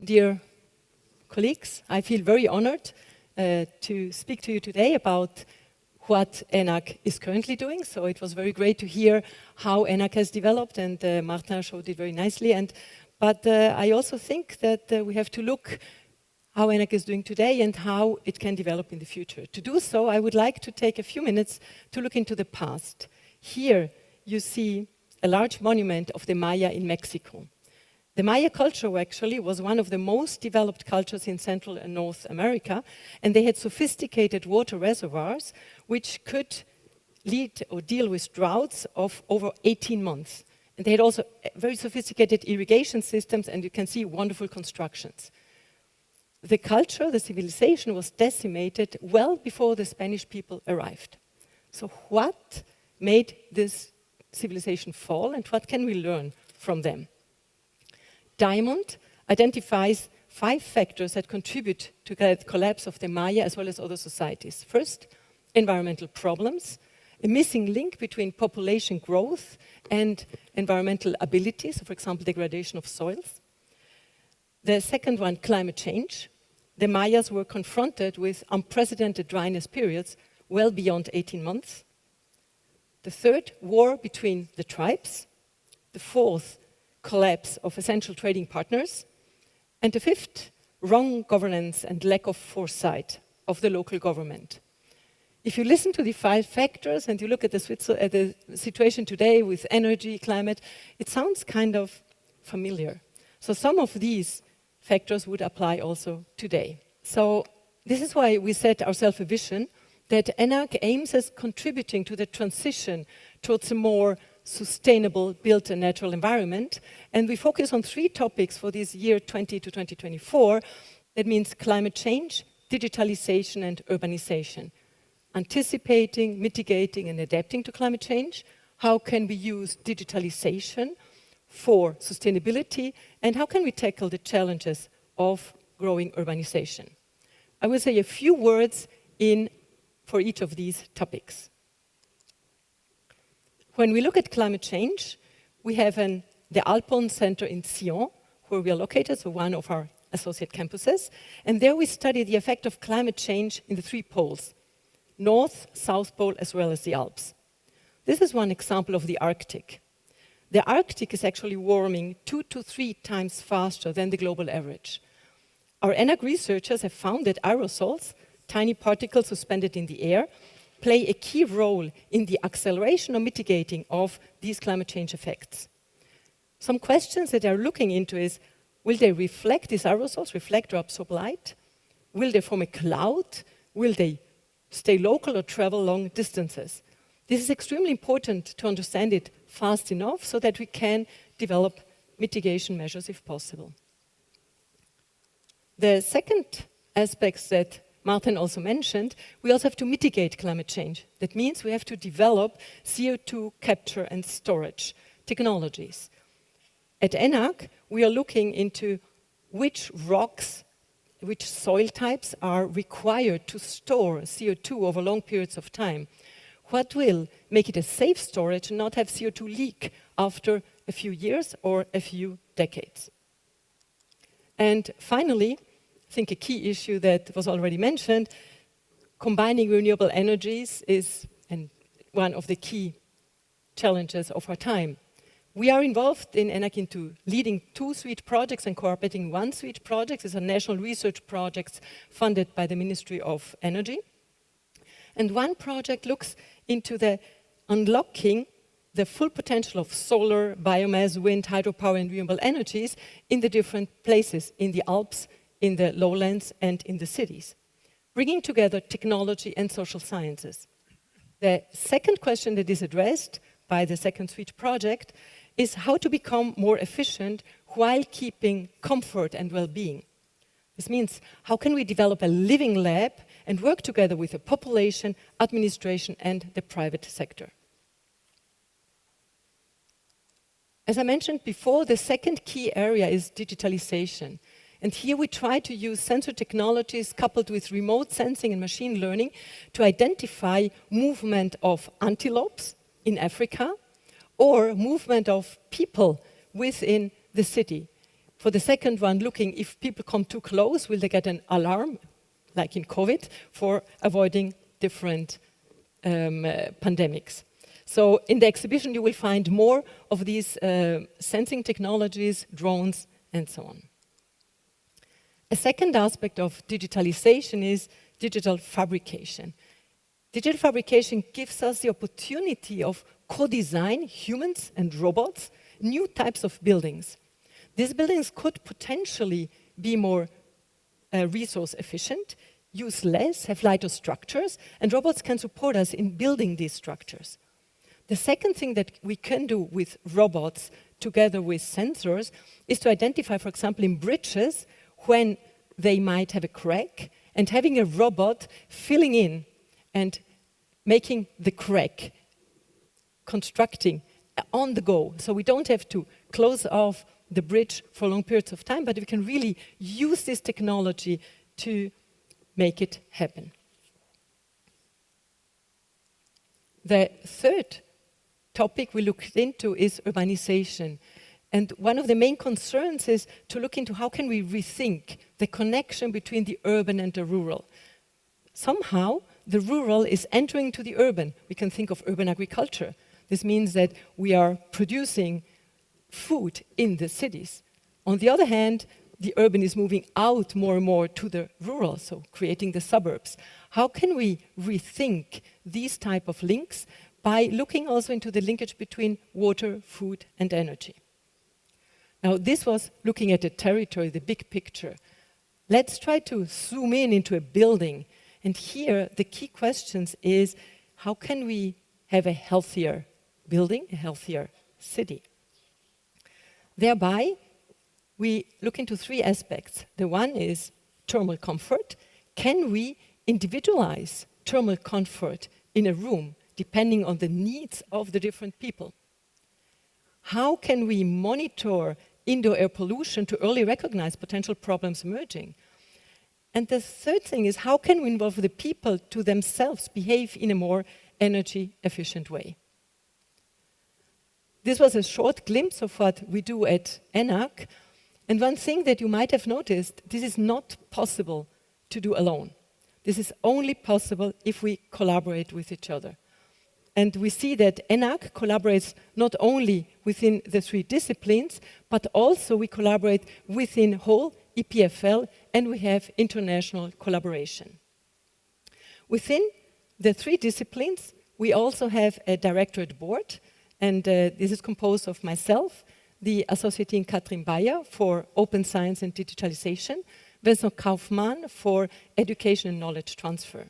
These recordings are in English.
dear colleagues, I feel very honored to speak to you today about what ENAC is currently doing. So it was very great to hear how ENAC has developed, and Martin showed it very nicely. But I also think that we have to look how ENAC is doing today and how it can develop in the future. To do so, I would like to take a few minutes to look into the past. Here you see a large monument of the Maya in Mexico. The Maya culture actually was one of the most developed cultures in Central and North America, and they had sophisticated water reservoirs which could lead or deal with droughts of over 18 months. And they had also very sophisticated irrigation systems, and you can see wonderful constructions. The culture, the civilization was decimated well before the Spanish people arrived. So what made this civilization fall, and what can we learn from them? Diamond identifies 5 factors that contribute to the collapse of the Maya as well as other societies. First, environmental problems, a missing link between population growth and environmental abilities, so for example, degradation of soils. The second one, climate change. The Mayas were confronted with unprecedented dryness periods well beyond 18 months. The third, war between the tribes. The fourth, collapse of essential trading partners. And the fifth, wrong governance and lack of foresight of the local government. If you listen to the 5 factors and you look at the situation today with energy, climate, it sounds kind of familiar. So some of these factors would apply also today. So this is why we set ourselves a vision that ENAC aims at contributing to the transition towards a more sustainable built and natural environment. And we focus on 3 topics for this year 20 to 2024. That means climate change, digitalisation and urbanisation. Anticipating, mitigating and adapting to climate change. How can we use digitalisation for sustainability, and how can we tackle the challenges of growing urbanisation? I will say a few words for each of these topics. When we look at climate change, we have the Alpon Center in Sion, where we are located, so one of our associate campuses, and there we study the effect of climate change in the 3 poles, North, South Pole, as well as the Alps. This is one example of the Arctic. The Arctic is actually warming 2 to 3 times faster than the global average. Our ENAC researchers have found that aerosols, tiny particles suspended in the air, play a key role in the acceleration or mitigating of these climate change effects. Some questions that they're looking into is, will they reflect, these aerosols reflect or absorb light? Will they form a cloud? Will they stay local or travel long distances? This is extremely important to understand it fast enough so that we can develop mitigation measures if possible. The second aspect that Martin also mentioned, we also have to mitigate climate change. That means we have to develop CO2 capture and storage technologies. At ENAC, we are looking into which rocks, which soil types are required to store CO2 over long periods of time. What will make it a safe storage and not have CO2 leak after a few years or a few decades? And finally, I think a key issue that was already mentioned, combining renewable energies is one of the key challenges of our time. We are involved in ENAC into leading 2 SWEET projects and cooperating 1 SWEET project. It's a national research project funded by the Ministry of Energy. And one project looks into the unlocking the full potential of solar, biomass, wind, hydropower and renewable energies in the different places, in the Alps, in the lowlands and in the cities, bringing together technology and social sciences. The second question that is addressed by the second SWEET project is how to become more efficient while keeping comfort and well-being. This means, how can we develop a living lab and work together with the population, administration, and the private sector? As I mentioned before, the second key area is digitalisation. And here we try to use sensor technologies coupled with remote sensing and machine learning to identify movement of antelopes in Africa or movement of people within the city. For the second one, looking if people come too close, will they get an alarm, like in COVID, for avoiding different pandemics. So in the exhibition, you will find more of these sensing technologies, drones, and so on. A second aspect of digitalization is digital fabrication. Digital fabrication gives us the opportunity of co-design, humans and robots, new types of buildings. These buildings could potentially be more resource efficient, use less, have lighter structures, and robots can support us in building these structures. The second thing that we can do with robots together with sensors is to identify, for example, in bridges, when they might have a crack, and having a robot filling in and making the crack, constructing on the go. So we don't have to close off the bridge for long periods of time, but we can really use this technology to make it happen. The third topic we looked into is urbanization. And one of the main concerns is to look into how can we rethink the connection between the urban and the rural. Somehow, the rural is entering to the urban. We can think of urban agriculture. This means that we are producing food in the cities. On the other hand, the urban is moving out more and more to the rural, so creating the suburbs. How can we rethink these type of links by looking also into the linkage between water, food, and energy? Now, this was looking at the territory, the big picture. Let's try to zoom in into a building. And here, the key questions is, how can we have a healthier building, a healthier city? Thereby, we look into three aspects. The one is thermal comfort. Can we individualize thermal comfort in a room depending on the needs of the different people? How can we monitor indoor air pollution to early recognize potential problems emerging? And the third thing is, how can we involve the people to themselves behave in a more energy efficient way? This was a short glimpse of what we do at ENAC. And one thing that you might have noticed, this is not possible to do alone. This is only possible if we collaborate with each other. And we see that ENAC collaborates not only within the three disciplines, but also we collaborate within whole EPFL, and we have international collaboration. Within the three disciplines, we also have a directorate board, and this is composed of myself, the Associate Dean Katrin Bayer for Open Science and Digitalisation, Vincent Kaufmann for Education and Knowledge Transfer.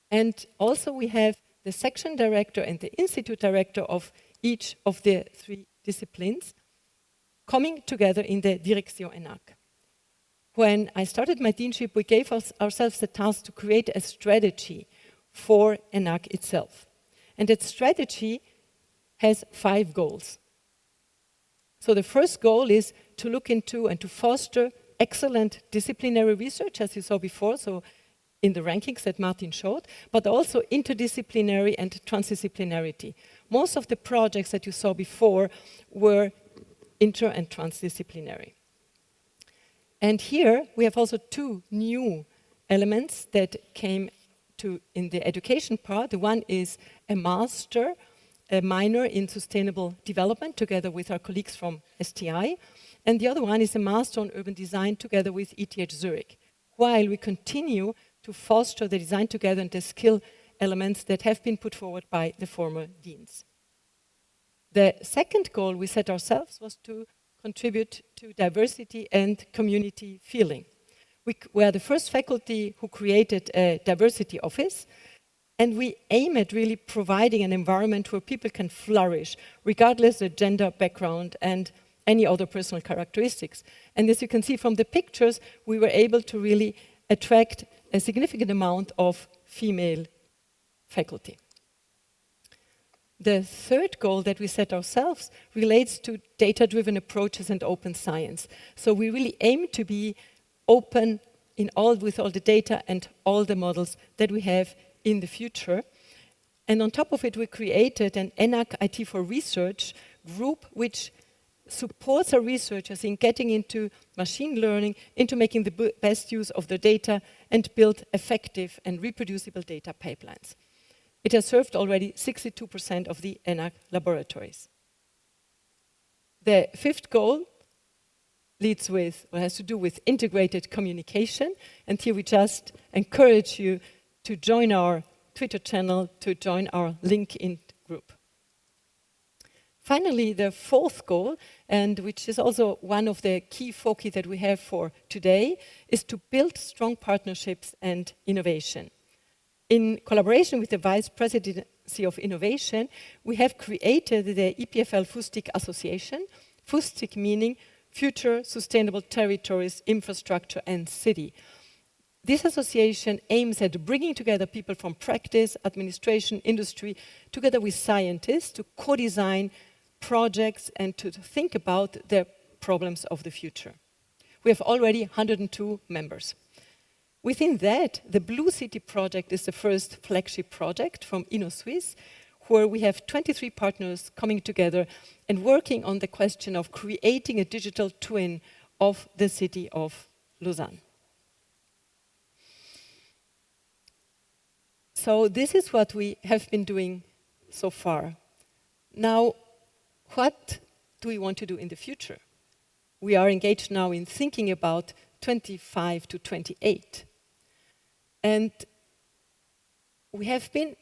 And also we have the section director and the institute director of each of the three disciplines coming together in the Direction ENAC. When I started my deanship, we gave ourselves the task to create a strategy for ENAC itself. And that strategy has 5 goals. So the first goal is to look into and to foster excellent disciplinary research, as you saw before, so in the rankings that Martin showed, but also interdisciplinary and transdisciplinarity. Most of the projects that you saw before were inter- and transdisciplinary. And here we have also 2 new elements that came to in the education part. The one is a master, a minor in sustainable development together with our colleagues from STI. And the other one is a master on urban design together with ETH Zurich, while we continue to foster the design together and the skill elements that have been put forward by the former deans. The second goal we set ourselves was to contribute to diversity and community feeling. We were the first faculty who created a diversity office, and we aim at really providing an environment where people can flourish, regardless of gender, background, and any other personal characteristics. And as you can see from the pictures, we were able to really attract a significant amount of female faculty. The third goal that we set ourselves relates to data-driven approaches and open science. So we really aim to be open with all the data and all the models that we have in the future. And on top of it, we created an ENAC IT for Research group, which supports our researchers in getting into machine learning, into making the best use of the data, and build effective and reproducible data pipelines. It has served already 62% of the ENAC laboratories. The fifth goal has to do with integrated communication, and here we just encourage you to join our Twitter channel, to join our LinkedIn group. Finally, the fourth goal, and which is also one of the key foci that we have for today, is to build strong partnerships and innovation. In collaboration with the Vice Presidency of Innovation, we have created the EPFL FUSTIC Association, FUSTIC meaning Future Sustainable Territories, Infrastructure and City. This association aims at bringing together people from practice, administration, industry, together with scientists to co-design projects and to think about the problems of the future. We have already 102 members. Within that, the Blue City project is the first flagship project from InnoSwiss, where we have 23 partners coming together and working on the question of creating a digital twin of the city of Lausanne. So this is what we have been doing so far. Now, what do we want to do in the future? We are engaged now in thinking about 25 to 28. And we have been,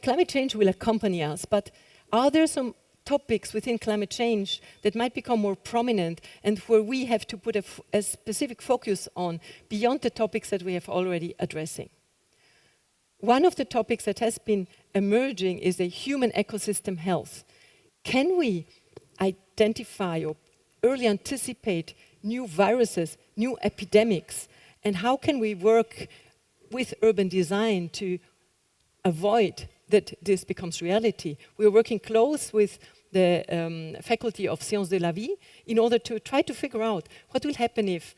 climate change will accompany us, but are there some topics within climate change that might become more prominent and where we have to put a specific focus on beyond the topics that we have already addressing? One of the topics that has been emerging is the human ecosystem health. Can we identify or early anticipate new viruses, new epidemics, and how can we work with urban design to avoid that this becomes reality? We are working close with the faculty of Sciences de la Vie in order to try to figure out what will happen if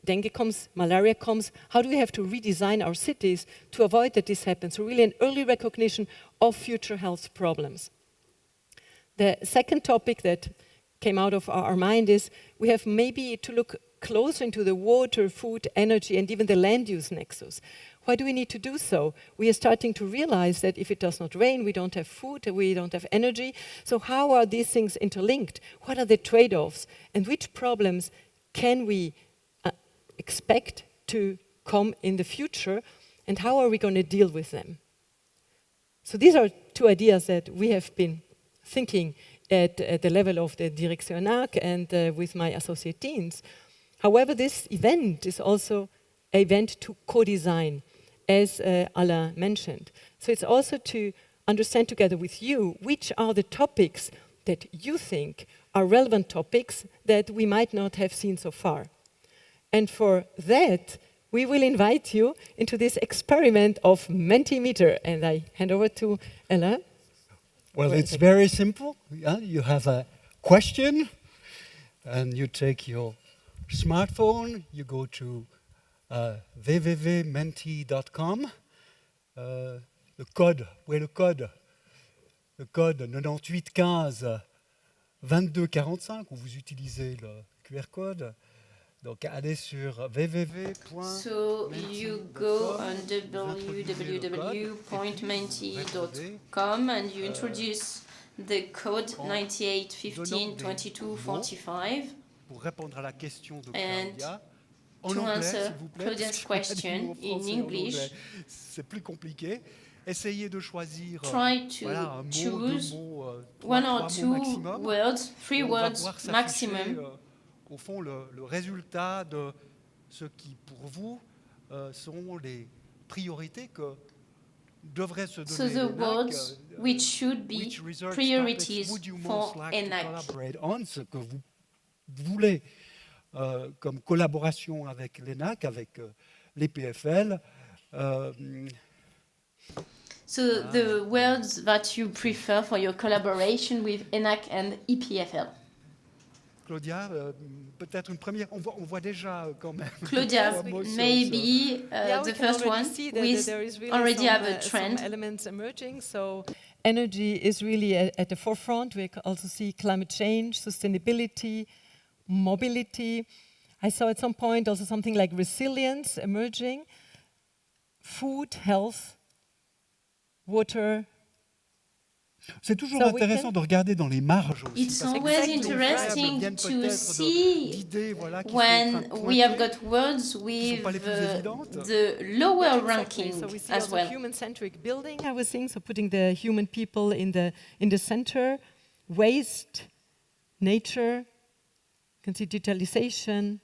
dengue comes, malaria comes, how do we have to redesign our cities to avoid that this happens? So really an early recognition of future health problems. The second topic that came out of our mind is we have maybe to look closer into the water, food, energy, and even the land use nexus. Why do we need to do so? We are starting to realize that if it does not rain, we don't have food, we don't have energy. So how are these things interlinked? What are the trade-offs? And which problems can we expect to come in the future, and how are we going to deal with them? So these are two ideas that we have been thinking at the level of the Direction ENAC and with my associate deans. However, this event is also an event to co-design, as Alain mentioned. So it's also to understand together with you which are the topics that you think are relevant topics that we might not have seen so far. And for that, we will invite you into this experiment of Mentimeter. And I hand over to Alain. Well, it's very simple. Yeah? You have a question, and you take your smartphone, you go to www.menti.com. Le code, où est le code? Le code 9815 2245, où vous utilisez le QR code. Donc, allez sur www.menti.com. So you go on www.menti.com and you introduce the code 98152245. Pour répondre à la question de And Claudia, to answer Claudia's question in English, c'est plus compliqué. Essayez de choisir try to un mot, choose deux mots, one trois or mots two maximum. words, three On va words voir s'afficher, maximum. au fond, le résultat de ce qui, pour vous, sont les priorités que devrait se donner So the l'ENAC, words which should be which research priorities topics would you for most like to ENAC. collaborate on, ce que vous voulez comme collaboration avec l'ENAC, avec l'EPFL. So the words that you prefer for your collaboration with ENAC and EPFL. Claudia, peut-être une première, on voit déjà quand même. Claudia, maybe the first one, we already have a trend. Some elements emerging. So energy is really at the forefront. We also see climate change, sustainability, mobility. I saw at some point also something like resilience emerging, food, health, water. C'est toujours So intéressant de regarder dans les marges aussi. It's parce que always les interesting viennent to peut-être see d'idées, voilà, qui sont when en train de we have pointer. got words sont with pas les plus évidentes. the lower Yeah, exactly. ranking So we see as also well. human-centric building, I was saying, so putting the human people in the center, waste, nature, you can see digitalisation,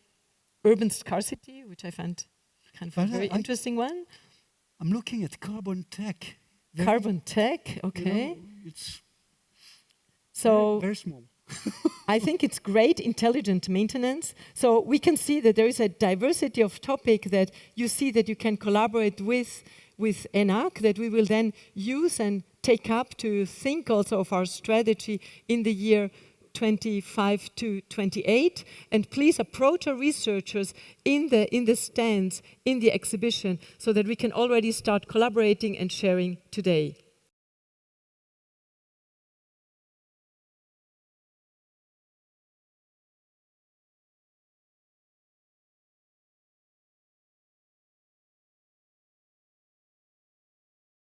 urban scarcity, which I find kind of a very interesting one. I'm looking at carbon tech. Carbon tech, You okay. know, it's So very small. I think it's great intelligent maintenance. So we can see that there is a diversity of topic that you see that you can collaborate with ENAC, that we will then use and take up to think also of our strategy in the year 25 to 28. And please approach our researchers in the stands, in the exhibition, so that we can already start collaborating and sharing today.